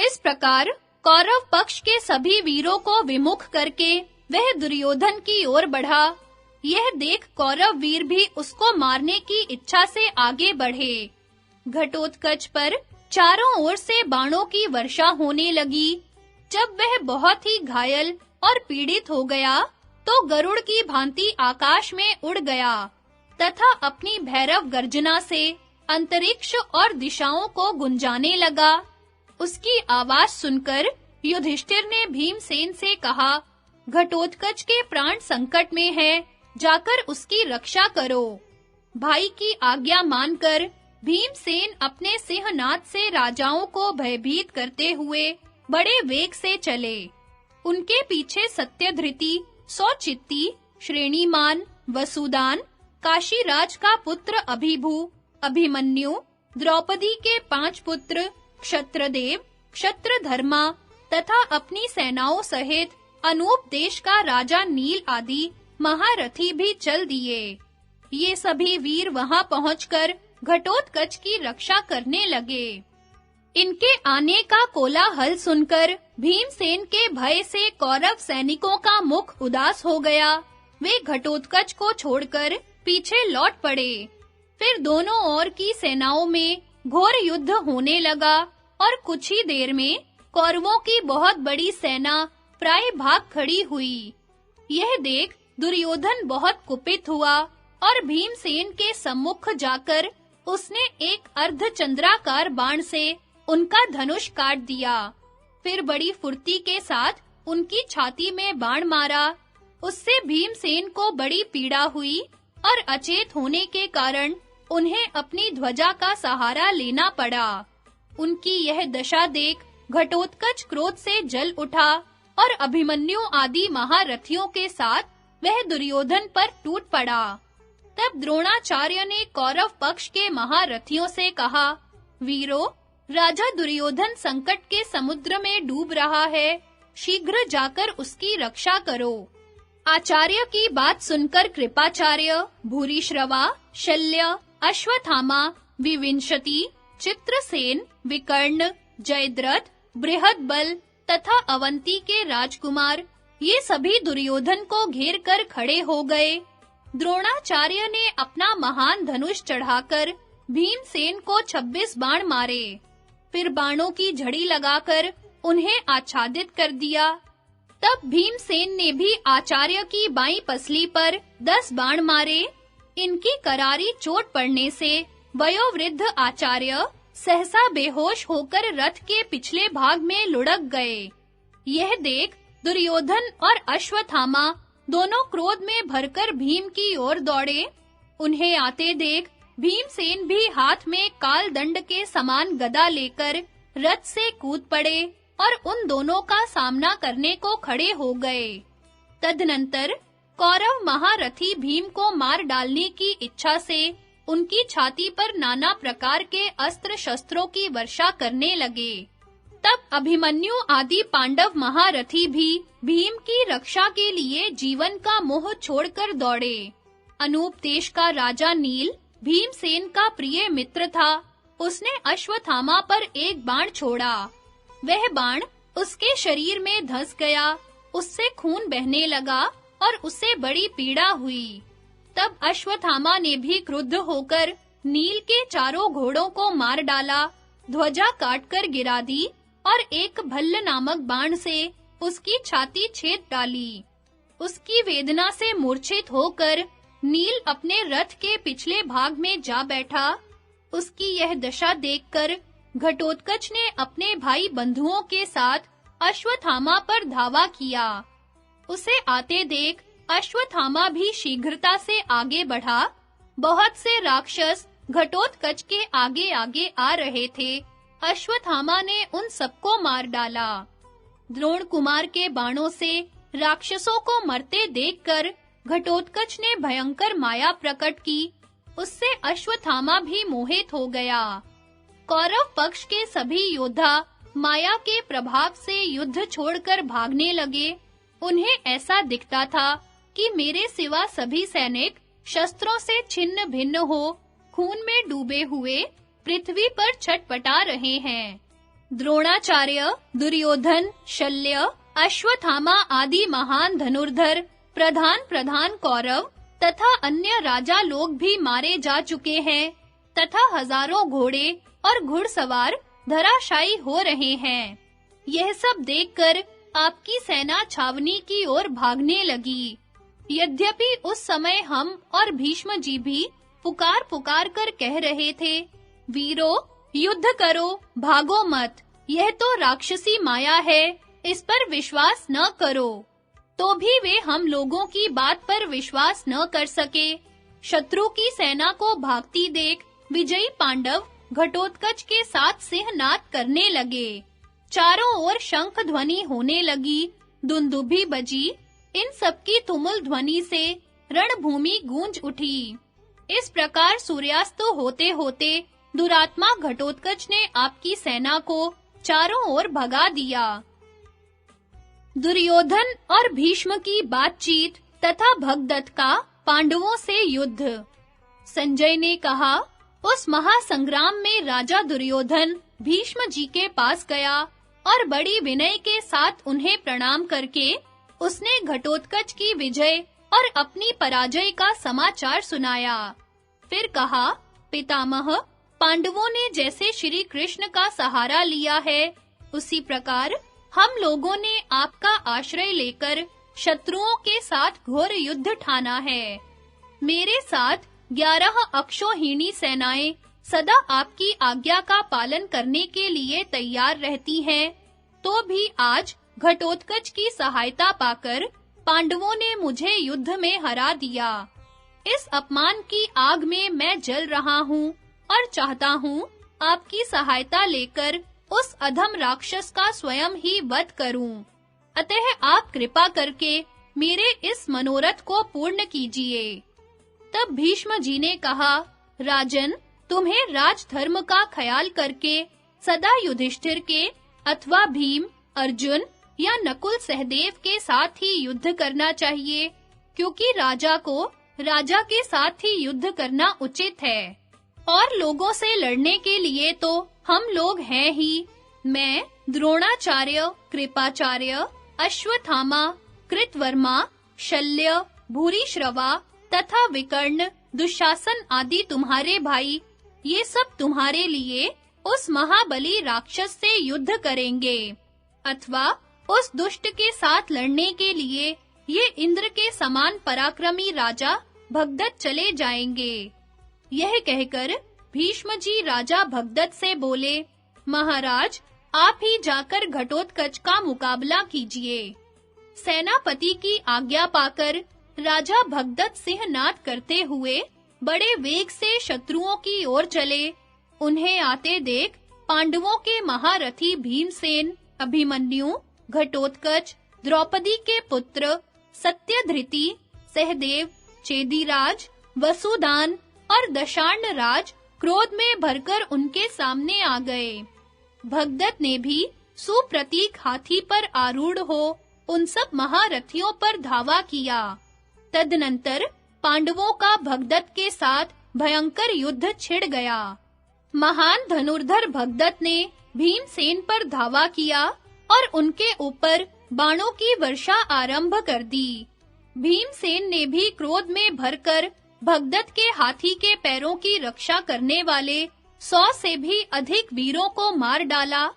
इस प्रकार कौरव पक्ष के सभी वीरों को विमुख करके वह दुर्योधन की ओर बढ़ा। यह देख कौरव वीर भी उसको मारने की इच्छा से आगे बढ़े। घटोत्कच पर चारों ओर से बाणों की वर्षा होने लगी। जब वह बहुत ही घायल और पीड़ित हो गया, तो गरुड़ की भांति आकाश में उड़ गया तथा अपनी भैरव गर्जना से अंतरिक्ष और दिशाओं को गुंजाने लगा। उसकी आवाज सुनकर युधिष्ठिर ने भीमसेन से कहा, घटोत्कच के प्राण संकट में हैं, जाकर उसकी रक्षा करो। भाई की आज्ञा मानकर भीमसेन अपने सिंहनाद से राजाओं को भयभीत करते हुए बड़े वेग से चले। उनके पीछे सत्यधृति, सौचित्ती, श्रेणीमान, वसुदान, काशीराज का पुत्र अभिभू, अभिमन्यु, द्रौपदी के 5 पुत्र, क्षत्रदेव, क्षत्रधर्मा तथा अपनी सेनाओं सहित अनूप देश का राजा नील आदि महारथी भी चल दिए। ये सभी वीर वहां पहुंचकर घटोत्कच की रक्षा करने लगे। इनके आने का कोलाहल सुनकर भीमसेन के भय से कौरव सैनिकों का मुख उदास हो गया। वे घटोत्कच को छोड़कर पीछे लौट पड़े। फिर दोनों ओर की सेनाओं में घोर युद्ध होने लगा और कुछ ही देर में कौरवों की बहुत बड़ी सेना प्राय भाग खड़ी हुई। यह देख दुर्योधन बहुत कुपित हुआ और भीमसेन के सम्मुख जाकर उसने एक अर्धचंद्राकार बाण से उनका धनुष काट दिया। फिर बड़ी फुर्ती के साथ उनकी छाती में बाण मारा। उससे भीमसेन को बड़ी पीड़ा हुई और अचेत होने के कारण उन्हें अपनी ध्वजा का सहारा लेना पड़ा। उनकी यह दशा देख घटोत्कच क्रोध से जल उठा और अभिमन्यु आदि महारथियों के साथ वह दुर्योधन पर टूट पड़ा। तब द्रोणाचार्य ने कौरव पक्ष के महारथियों से कहा, वीरों, राजा दुर्योधन संकट के समुद्र में डूब रहा है, शीघ्र जाकर उसकी रक्षा करो। आचार्य की बात सुनकर कृपाचार्य, भूरिश्रवा, शल्य, अश्वत्थामा, विविंशति, चित्रसेन, विकर्ण, जयद्रथ, बृहद्बल तथा अवंती के राजकुमार ये सभी दुर्योधन को घेर कर खड़े हो गए। द्रोणाचार्य ने अपना महान धनुष चढ़ाकर भीमसेन को 26 बाण मारे। फिर बाणों की झड़ी लगाकर उन्हें आच्छादित कर दिया। तब भीमसेन ने भी आचार्य की बाईं पसली पर 10 बाण मारे। इनकी करारी चोट पड़ने से वयोवृद्ध आचार्य सहसा बेहोश होकर रथ के पिछले भाग में लुढ़क गए। यह देख दुर्योधन और अश्वत्थामा दोनों क्रोध में भरकर भीम की ओर दौड़े। उन्हें आते देख भीमसेन भी हाथ में काल दंड के समान गदा लेकर रथ से कूद पड़े और उन दोनों का सामना करने को खड़े हो गए। तदनंतर कौरव महारथी भीम को मार डालने की इच्छा से उनकी छाती पर नाना प्रकार के अस्त्र शस्त्रों की वर्षा करने लगे। तब अभिमन्यु आदि पांडव महारथी भी भीम की रक्षा के लिए जीवन का मोह छोड़कर दौड़े। अनूप देश का राजा नील भीमसेन का प्रिय मित्र था। उसने अश्वत्थामा पर एक बाण छोड़ा। वह बाण उसके शरीर में धंस गया। उससे खून बहने लगा और उसे बड़ी पीड़ा हुई। तब अश्वत्थामा ने भी क्रुद्ध होकर नील के चारों घोड़ों को मार डाला, ध्वजा काटकर गिरा दी और एक भल्ल नामक बाण से उसकी छाती छेद डाली। उसकी वेदना से मूर्छित होकर नील अपने रथ के पिछले भाग में जा बैठा। उसकी यह दशा देखकर घटोत्कच ने अपने भाई बंधुओं के साथ अश्वत्थामा पर धावा किया। उसे आते देख अश्वत्थामा भी शीघ्रता से आगे बढ़ा। बहुत से राक्षस घटोत्कच के आगे-आगे आ रहे थे। अश्वत्थामा ने उन सबको मार डाला। द्रोण कुमार के बाणों से राक्षसों को मरते देखकर घटोत्कच ने भयंकर माया प्रकट की। उससे अश्वत्थामा भी मोहित हो गया। कौरव पक्ष के सभी योद्धा माया के प्रभाव से युद्ध छोड़कर भागने लगे। उन्हें ऐसा दिखता था कि मेरे सिवा सभी सैनिक शस्त्रों से छिन्न भिन्न हो खून में डूबे हुए पृथ्वी पर छटपटा रहे हैं। द्रोणाचार्य, दुर्योधन, शल्य, अश्वत्थामा आदि महान धनुर्धर, प्रधान कौरव तथा अन्य राजा लोग भी मारे जा चुके हैं तथा हजारों घोड़े और घुड़सवार धराशायी हो रहे हैं। यह सब देखकर आपकी सेना छावनी की ओर भागने लगी। यद्यपि उस समय हम और भीष्म जी भी पुकार कर कह रहे थे, वीरों, युद्ध करो, भागो मत, यह तो राक्षसी माया है, इस पर विश्वास न करो। तो भी वे हम लोगों की बात पर विश्वास न कर सके। शत्रु की सेना को भागती देख विजयी पांडव घटोत्कच के साथ सिंहनाद करने लगे। चारों ओर शंख ध्वनि होने लगी, दुंदुभी बजी। इन सबकी तुमुल ध्वनि से रणभूमि गूंज उठी। इस प्रकार सूर्यास्त होते-होते दुरात्मा घटोत्कच ने आपकी सेना को चारों ओर भगा दिया। दुर्योधन और भीष्म की बातचीत तथा भगदत्त का पांडवों से युद्ध। संजय ने कहा, उस महासंग्राम में राजा दुर्योधन भीष्म जी के पास गया और बड़ी विनय के साथ उन्हें प्रणाम करके उसने घटोत्कच की विजय और अपनी पराजय का समाचार सुनाया। फिर कहा, पितामह, पांडवों ने जैसे श्री कृष्ण का सहारा लिया है, उसी प्रकार हम लोगों ने आपका आश्रय लेकर शत्रुओं के साथ घोर युद्ध ठाना है। मेरे साथ 11 अक्षौहिणी सेनाएं सदा आपकी आज्ञा का पालन करने के लिए तैयार रहती हैं, तो भी आज घटोत्कच की सहायता पाकर पांडवों ने मुझे युद्ध में हरा दिया। इस अपमान की आग में मैं जल रहा हूँ और चाहता हूँ आपकी सहायता लेकर उस अधम राक्षस का स्वयं ही वध करूं। अतः आप कृपा करके मेरे इस मनोरथ को पूर्ण कीजिए। तब भीष्म जी ने कहा, राजन, तुम्हें राजधर्म का ख्याल करके सदा युधिष्ठिर के अथवा भीम, अर्जुन या नकुल सहदेव के साथ ही युद्ध करना चाहिए, क्योंकि राजा को राजा के साथ ही युद्ध करना उचित है। और लोगों से लड़ने के लिए तो हम लोग हैं ही। मैं, द्रोणाचार्य, कृपाचार्य, अश्वत्थामा, कृतवर्मा, शल्य, भूरिश्रवा तथा विकर्ण, दुशासन आदि तुम्हारे भाई, ये सब तुम्हारे लिए उस महाबली राक्षस से युद्ध करेंगे, अथवा उस दुष्ट के साथ लड़ने के लिए ये इंद्र के समान पराक्रमी राजा भगदत्त चले जाएंगे। यह कहकर भीष्म जी राजा भगदत्त से बोले, महाराज, आप ही जाकर घटोत्कच का मुकाबला कीजिए। सेनापति की आज्ञा पाकर राजा भगदत्त सिंहनाद करते हुए बड़े वेग से शत्रुओं की ओर चले। उन्हें आते देख पांडवों के महारथी भीमसेन, अभिमन्यु, घटोत्कच, द्रौपदी के पुत्र सत्यधृति, सहदेव, चेदीराज, वसुदान और दशार्ण राज क्रोध में भरकर उनके सामने आ गए। भगदत्त ने भी सुप्रतीक हाथी पर आरूढ़ हो उन सब महारथियों पर धावा किया। तदनंतर पांडवों का भगदत्त के साथ भयंकर युद्ध छिड़ गया। महान धनुर्धर भगदत्त ने भीमसेन पर धावा किया और उनके ऊपर बाणों की वर्षा आरंभ कर दी। भीमसेन ने भी क्रोध में भरकर भगदत्त के हाथी के पैरों की रक्षा करने वाले 100 से भी अधिक वीरों को मार डाला।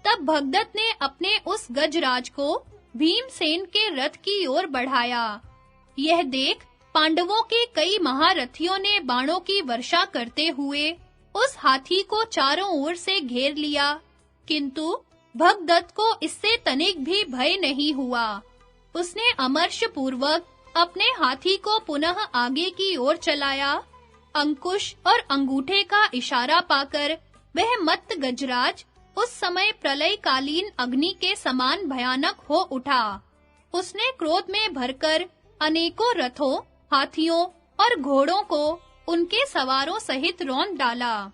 तब भगदत्त ने अपने उस गजराज को भीमसेन के रथ की ओर बढ़ाया। यह देख पांडवों के कई महारथियों ने बाणों की वर्षा करते हुए उस हाथी को चारों ओर से घेर लिया, किंतु भगदत्त को इससे तनिक भी भय नहीं हुआ। उसने अमर्ष पूर्वक अपने हाथी को पुनः आगे की ओर चलाया। अंकुश और अंगूठे का इशारा पाकर वह मत्त गजराज उस समय प्रलयकालीन अग्नि के समान भयानक हो उठा। उसने क्रोध में भरकर अनेकों रथों, हाथियों और घोड़ों को उनके सवारों सहित रौंद डाला।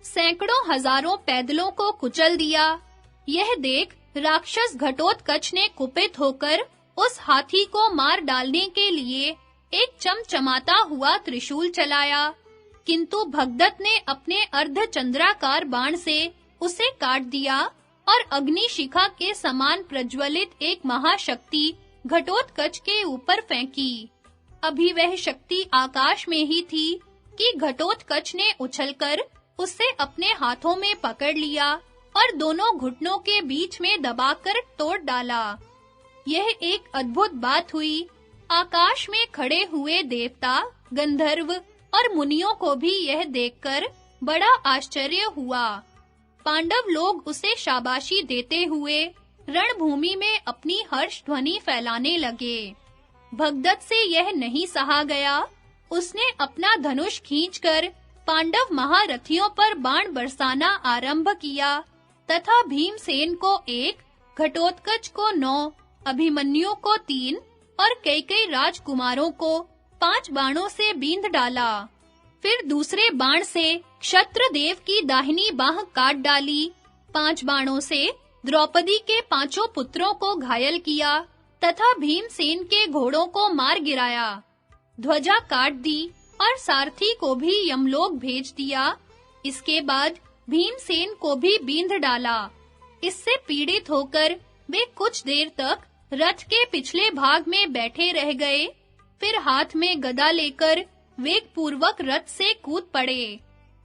सैकड़ों हजारों पैदलों को कुचल दिया। यह देख राक्षस घटोत्कच ने कुपित होकर उस हाथी को मार डालने के लिए एक चमचमाता हुआ त्रिशूल चलाया, किंतु भगदत्त ने अपने अर्धचंद्राकार बाण से उसे काट दिया और अग्नि शिखा के समान प्रज्वलित एक महाशक्ति घटोत्कच के ऊपर फेंकी। अभी वह शक्ति आकाश में ही थी कि घटोत्कच ने उछलकर उसे अपने हाथों में पकड़ लिया और दोनों घुटनों के बीच में दबाकर तोड़ डाला। यह एक अद्भुत बात हुई। आकाश में खड़े हुए देवता, गंधर्व और मुनियों को भी यह देखकर बड़ा आश्चर्य हुआ। पांडव लोग उसे शाबाशी देते हुए रणभूमि में अपनी हर्ष ध्वनि फैलाने लगे। भगदत्त से यह नहीं सहा गया। उसने अपना धनुष खींचकर पांडव महारथियों पर बाण बरसाना आरंभ किया तथा भीमसेन को 1, घटोत्कच को 9, अभिमन्यु को 3 और कई राजकुमारों को 5 बाणों से बींध डाला। फिर दूसरे बाण से क्षत्रदेव की दाहिनी बाह काट डाली। 5 बाणों से द्रौपदी के 5 पुत्रों को घायल किया तथा भीमसेन के घोड़ों को मार गिराया। ध्वजा काट दी और सारथी को भी यमलोक भेज दिया। इसके बाद भीमसेन को भी बींध डाला। इससे पीड़ित होकर वे कुछ देर तक रथ के पिछले भाग में बैठे रह गए। फिर हाथ में गदा लेकर वेग पूर्वक रथ से कूद पड़े।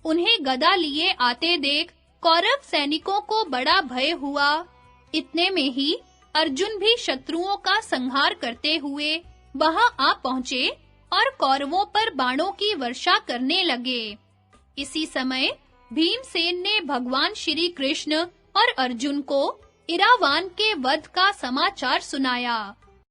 उन्हें गदा लिए आते देख कौरव सैनिकों को बड़ा भय हुआ। इतने में ही अर्जुन भी शत्रुओं का संहार करते हुए वहां आ पहुंचे और कौरवों पर बाणों की वर्षा करने लगे। इसी समय भीमसेन ने भगवान श्री कृष्ण और अर्जुन को इरावान के वध का समाचार सुनाया।